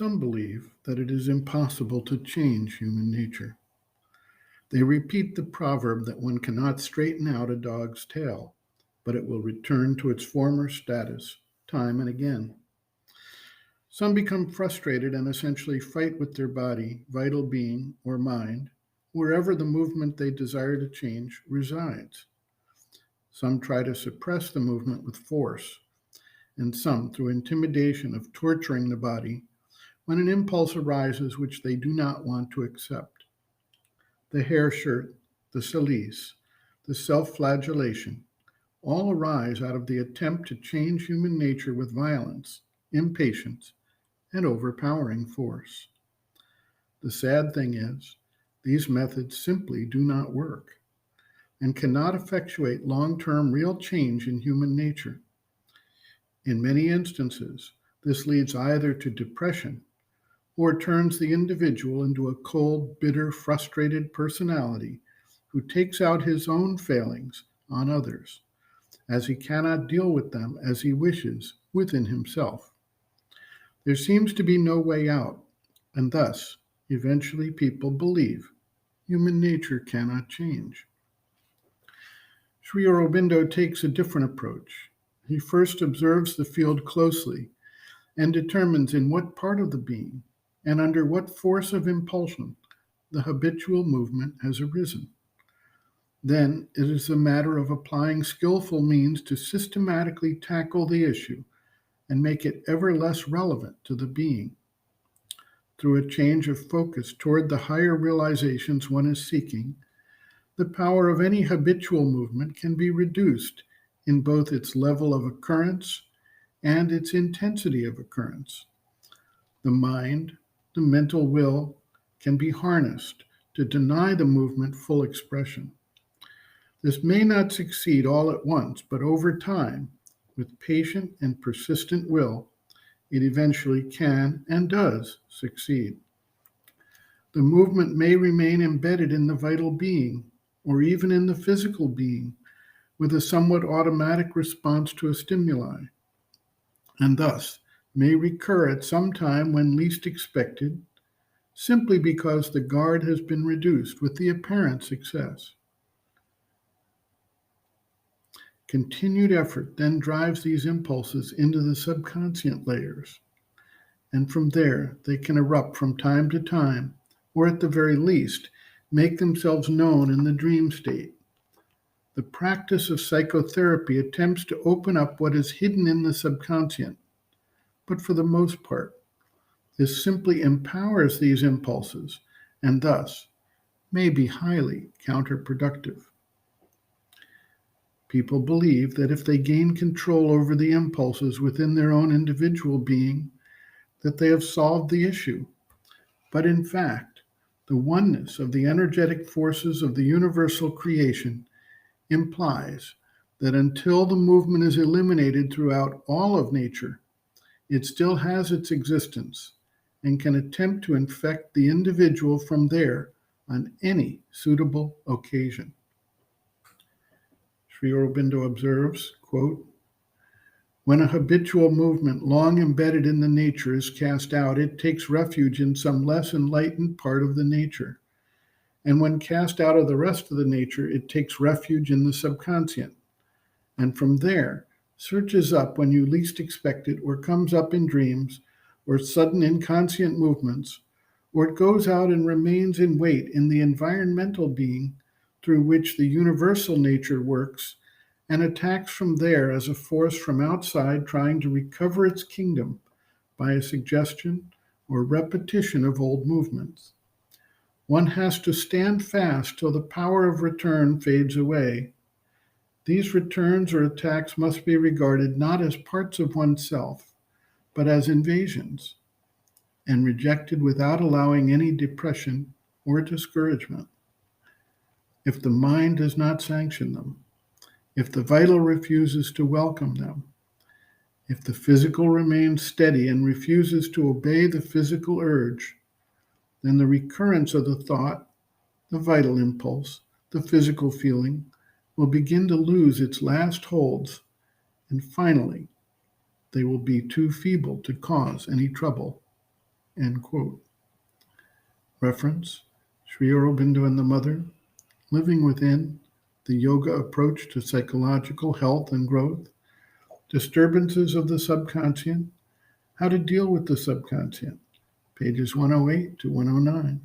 Some believe that it is impossible to change human nature. They repeat the proverb that one cannot straighten out a dog's tail, but it will return to its former status time and again. Some become frustrated and essentially fight with their body, vital being, or mind, wherever the movement they desire to change resides. Some try to suppress the movement with force, and some through intimidation of torturing the body when an impulse arises which they do not want to accept. The hair shirt, the silice, the self-flagellation, all arise out of the attempt to change human nature with violence, impatience, and overpowering force. The sad thing is, these methods simply do not work and cannot effectuate long-term real change in human nature. In many instances, this leads either to depression or turns the individual into a cold, bitter, frustrated personality who takes out his own failings on others, as he cannot deal with them as he wishes within himself. There seems to be no way out, and thus, eventually people believe human nature cannot change. Sri Aurobindo takes a different approach. He first observes the field closely and determines in what part of the being and under what force of impulsion the habitual movement has arisen. Then it is a matter of applying skillful means to systematically tackle the issue and make it ever less relevant to the being. Through a change of focus toward the higher realizations one is seeking, the power of any habitual movement can be reduced in both its level of occurrence and its intensity of occurrence. The mind, the mental will, can be harnessed to deny the movement full expression. This may not succeed all at once, but over time, with patient and persistent will, it eventually can and does succeed. The movement may remain embedded in the vital being, or even in the physical being, with a somewhat automatic response to a stimuli, and thus may recur at some time when least expected, simply because the guard has been reduced with the apparent success. Continued effort then drives these impulses into the subconscient layers, and from there they can erupt from time to time, or at the very least, make themselves known in the dream state. The practice of psychotherapy attempts to open up what is hidden in the subconscient, but for the most part, this simply empowers these impulses and thus may be highly counterproductive. People believe that if they gain control over the impulses within their own individual being, that they have solved the issue. But in fact, the oneness of the energetic forces of the universal creation implies that until the movement is eliminated throughout all of nature, it still has its existence and can attempt to infect the individual from there on any suitable occasion. Sri Aurobindo observes, quote, "When a habitual movement long embedded in the nature is cast out, it takes refuge in some less enlightened part of the nature. And when cast out of the rest of the nature, it takes refuge in the subconscient. And from there, surges up when you least expect it, or comes up in dreams, or sudden inconscient movements, or it goes out and remains in wait in the environmental being through which the universal nature works, and attacks from there as a force from outside trying to recover its kingdom by a suggestion or repetition of old movements. One has to stand fast till the power of return fades away. These returns or attacks must be regarded not as parts of oneself, but as invasions, and rejected without allowing any depression or discouragement. If the mind does not sanction them, if the vital refuses to welcome them, if the physical remains steady and refuses to obey the physical urge, then the recurrence of the thought, the vital impulse, the physical feeling will begin to lose its last holds, and finally, they will be too feeble to cause any trouble." End quote. Reference, Sri Aurobindo and the Mother, Living Within, the Yoga Approach to Psychological Health and Growth, Disturbances of the Subconscient, How to Deal with the Subconscient, pages 108 to 109.